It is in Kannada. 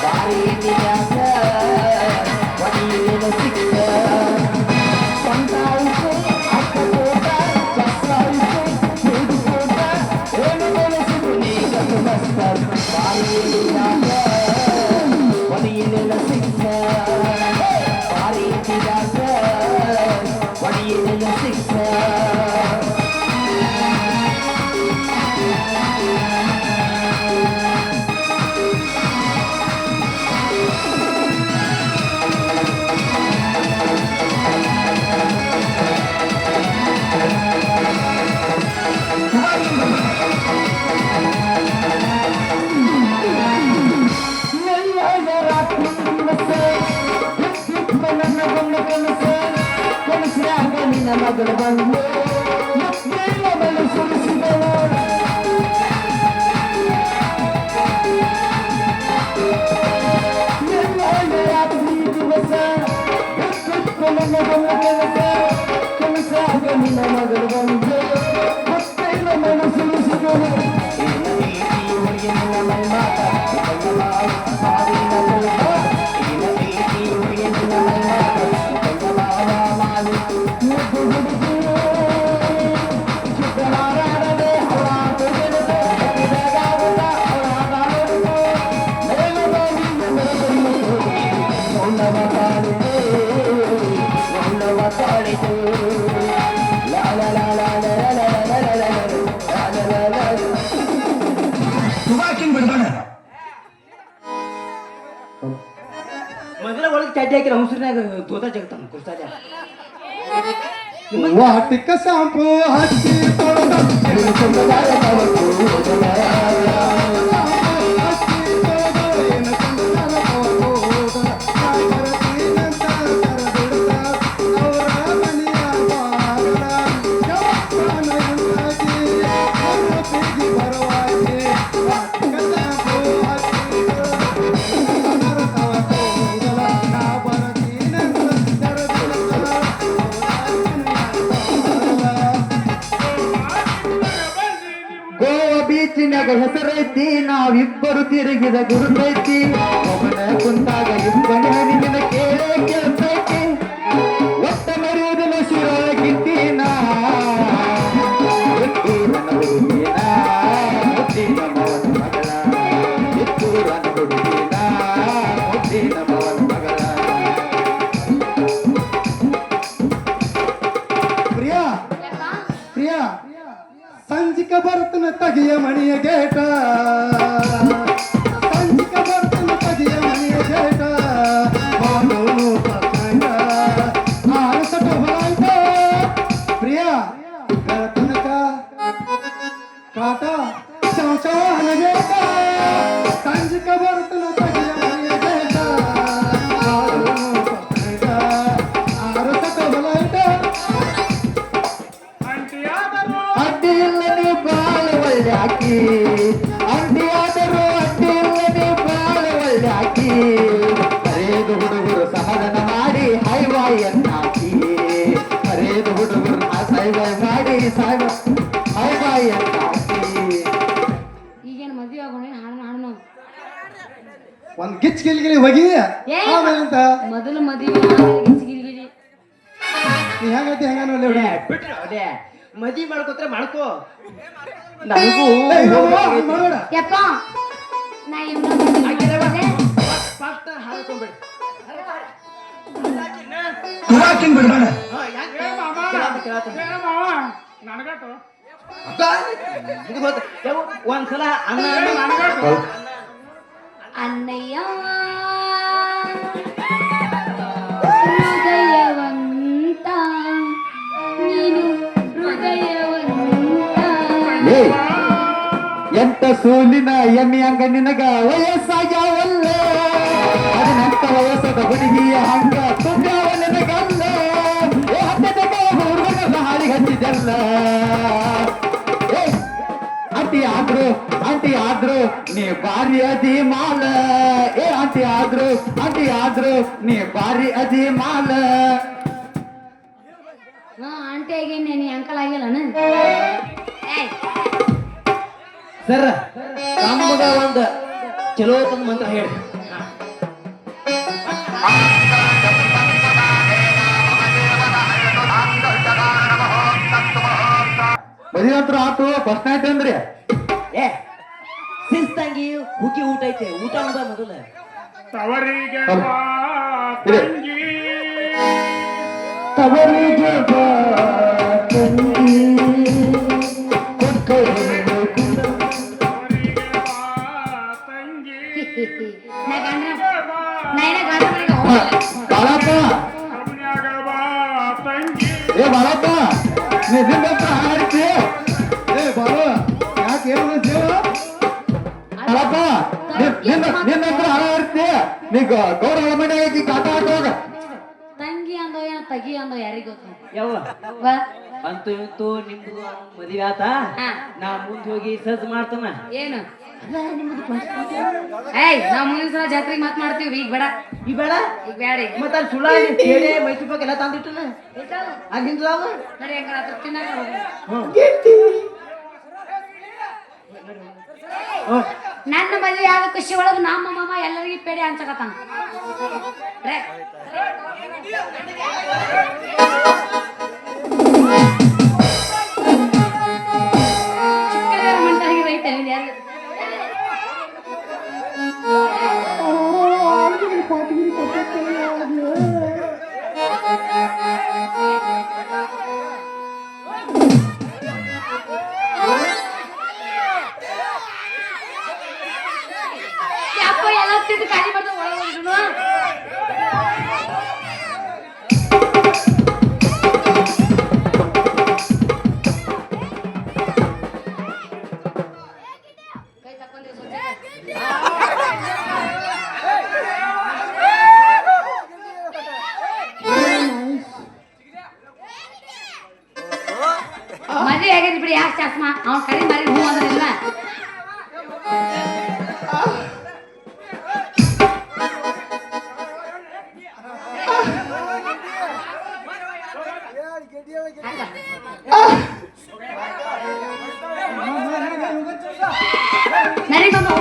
ಬಾರಿ ನಿಜಾಕ ಒಡಿಯೇನ ಸಿಕ್ಕ ಸಂತಾಯಿಸೆ ಅಕ್ಕ ತೋಟ ಚಕ್ರಾಯಿಸೆ ಮೂಡು ತೋಟ ಏನು ಬೆಳೆಸಿದು ನೀ ಕಟ್ಟು ಮಸ್ತ ಬಾರಿ ನಿಜಾಕ ಒಡಿಯೇನ ಸಿಕ್ಕ ಬಾರಿ ನಿಜಾಕ ಒಡಿಯೇನ ಸಿಕ್ಕ ಮಗಳು ಬಂದು ಮಗಳು ಸುರಿಸಿದಳು ರಾತ್ರಿ ದಿವಸ ನನ್ನ ಕೆಲಸ ನಿನ್ನ ಮಗಳು ಬಂದು ಮಗಳು ಸುರಿಸಿದಳು ಮೊದಲ ಒಳಗೆ ಚಡ್ಡಿ ಹಾಕಿರ ಹುಸುರಿನಾಗ ತೋತ ಜಗತ್ತಾನ ಕುರ್ತಾಜ ವಾಟಿಕ ಶಾಂಪು ಹಚ್ಚಿ ಹೆಸರೈತಿ ನಾವಿಬ್ಬರು ತಿರುಗಿದ ಗುರುತೈತಿ ಒಬ್ಬನ ಕುಂತಾಗ ಇಬ್ಬನ ನಿನ್ನ ಕೇಳೇ ಕೇಳ್ತೈತಿ ಒಟ್ಟ ಮರೆಯುವುದಿಲ್ಲ ಶಿರೊಳಗಿದ್ದೀನ ನನ್ನ ಹುಡುಗಿನ ಮುದ್ದಿನ ಮವನ ಮಗಳ ಎತ್ತೂರನ ಹುಡುಗಿನ ಮುದ್ದಿನ ಮವನ ಮಗಳ ಪ್ರಿಯಾ ಪ್ರಿಯಾ ಸಂಜಿಕ ಬರ್ತನ ತಗಿಯ ಮಣಿಯ ಗೇಟ ಸಂಜಿಕ ಬರ್ತನ ತಗಿಯ ಮಣಿಯ ಗೇಟ ಮಾಡೋನು ಪಸಂಗ ಆರಸಟ ಹೊರಾಯ್ತ ಪ್ರಿಯ ತನಕ ಕಾಟ ಚೌಚವನ ಗೇಟ ಸಂಜಿಕ ಬರ್ತನ ತಗಿಯ ಮಣಿಯ ಗೇಟ ಮಾಡೋನು ಪಸಂಗ ಆರಸಟ ಹೊರಾಯ್ತ ಅಡ್ಡಿಲ್ಲದೆ ಬಾಳ ಒಳ್ಳೆ ಹಾಕಿ ಅಡ್ಡಿಯಾದರೂ ಅಡ್ಡಿಲ್ಲದೆ ಬಾಳ ಒಳ್ಳೆ ಹಾಕಿ ಹರೇದು ಹುಡುಗರು ಸಮಾಧಾನ ಮಾಡಿ ಹೈವಾಯಿ ಅನ್ನಾಕಿ ಹರೇದು ಹುಡುಗರು ಹೈವಾಯಿ ಮಾಡಿ ಹೈವಾಯಿ ಅನ್ನಾಕಿ ಈಗೇನು ಮದುವೆ ಆಗೋಣ ಹಾಡನ ಹಾಡನು ಒಂದ್ ಗಿಚ್ ಗಿಲ್ಗಿಲಿ ಹೋಗಿ ಆಮೇಲಿಂತ ಮೊದಲು ಮದುವೆ ಗಿಚ್ಗಿಲ್ಗಿರಿ ನೀ ಹೆಂಗೈತಿ ಹೆಂಗ ಬಿಟ್ರ ಅದೇ ಮದಿ ಮಾಡ್ಕೋತ್ರ ಮಾಡ್ಕೋ ನನಗೂ ಮಾಡೋಣ ಯಪ್ಪ ನಾ ಹಾಕೊಂಡ್ಬಿಡಿ ಬಿಡ್ಬೇಡ ಒಂದ್ಸಲ ಅನ್ನ ಅಣ್ಣಯ್ಯ ಹೃದಯವಂತ ನೀನು ಹೃದಯವಂತ ಎಂತ ಸೋಲಿನ ಎಣ್ಣೆ ಹಂಗ ನಿನಗ ವಯಸ್ಸಾಗ್ಯಾವಲ್ಲ ಅದನ್ನಂತ ವಯಸ್ಸದ ಹುಡುಗಿಯ ಹಂಗ ತುಂಬ್ಯಾವ ನಿನಗಲ್ಲ ಹುಡುಗನ ಹಾಳಿಗೆ ಹಚ್ಚಿದಲ್ಲ ಆಂಟಿ ಆದ್ರು ನೀ ಬಾರಿ ಅದಿ ಮಾಲ ಆಂಟಿ ಆದ್ರು ನೀ ಬಾರಿ ಅದಿ ಮಾಲ ಆಂಟಿ ಆಗೇನೆ ನೀ ಅಂಕಲ್ ಆಗಿಲ್ಲನ ಸರ್ ನಮ್ಗ ಒಂದು ಚಲೋ ತಂದ ಮಂತ್ರ ಹೇಳಿ ಮದುವೆ ಹತ್ರ ಆತು ಫಸ್ಟ್ ನೈಟ್ ಏನ್ರಿ ಏ ಶಿಸ್ತಂಗಿ ಹುಕ್ಕಿ ಊಟ ಐತೆ ಊಟ ಉಂಡ ಮೊದಲ ತವರಿಗೆ ಹೌದು. ಬಾ ಇದೆ. ತಂಗಿ ತವರಿಗೆ ಬಾ ತಂಗಿ, ಕೊಕ್ಕರೆಗೆ ತವರಿಗೆ ಬಾ ತಂಗಿ ನಾ ಏನ ಗಂಡ ಮನೆಗೆ ಹೋಗಲ್ಲ. ಬಾಳಪ್ಪ ಕಬ್ನ್ಯಾಗ ಬಾ ತಂಗಿ ಏ ಬಾಳಪ್ಪ ನಿನ್ನ ಹತ್ರ ಹಾಡ್ತಿ ಏ ಬಾಳು ಯಾಕೆ ಏನು ಜೀವ ಬಾಳಪ್ಪ ನಿನ್ನ ಹತ್ರ ಹಾಡ್ತಿ ನೀಗ ಗೌರವ ಮನೆ ಹಾಕಿ ಕಾಟ ಹಾಕೋಗ ತಂಗಿ ಅಂದೋ ಏನೋ ತಗಿ ಅಂದೋ ಯಾರಿಗ ಗೊತ್ತ ಯವ್ವ ವಾ ಅಂತೂ ಇಂತೂ ನಿಮ್ದು ಮದುವೆ ಆತ ಹಾ. ನಾ ಮುಂದೆ ಹೋಗಿ ಸಜ್ಜು ಮಾಡ್ತಾನ ಏನು ಏಯ್ ನಾವ್ ಮುಂದಿನ ಸಲ ಜಾತ್ರೆಗೆ ಮಾತ್ ಮಾಡ್ತೀವಿ ಈಗ ಬೇಡ ಈ ಬೇಡ ಈಗ ಬೇಡ ಈಗ ಮತ್ತ ಅಲ್ಲಿ ಸುಳ್ಳ ಕೇಳಿ ಮೈಸೂರು ಪಾಕ್ ಎಲ್ಲ ತಂದಿಟ್ಟನ ಅಲ್ಲಿ ಹಿಂದ್ಲಾವ ನಡಿ ಹಂಗಾರ ಹತ್ರ ತಿನ್ನಾಕ ಹೋಗು. ನನ್ನ ಮದುವೆ ಆದ ಖುಷಿ ಒಳಗ ನಮ್ಮ ಮಾಮ ಎಲ್ಲರಿಗೂ ಪೇಡೆ ಹಂಚಕತ್ತಾನ ರೇ. ಚಿಕ್ಕದಾರ ಮಂಟಾಗಿ ರೈತ ಯಾರು ಯಪ್ಪ ಎಲ್ಲ ತಿಂದು ಖಾಲಿ ಮಾಡ್ದು ಒಳಗೆ ಹೋಗಿದ್ರು. ಕೈ ತಕ್ಕೊಂಡಿ ಮದುವೆ ಆಗೈತಿ ಬಿಡಿ ಯಾಕೆ ಚಾಸ್ಮಾ ಅವ್ನ ಕಡೆ ಮಾರಿ ಹೂ ಅಂದ್ರಿಲ್ಲ. ನಡಿ ಬಂದು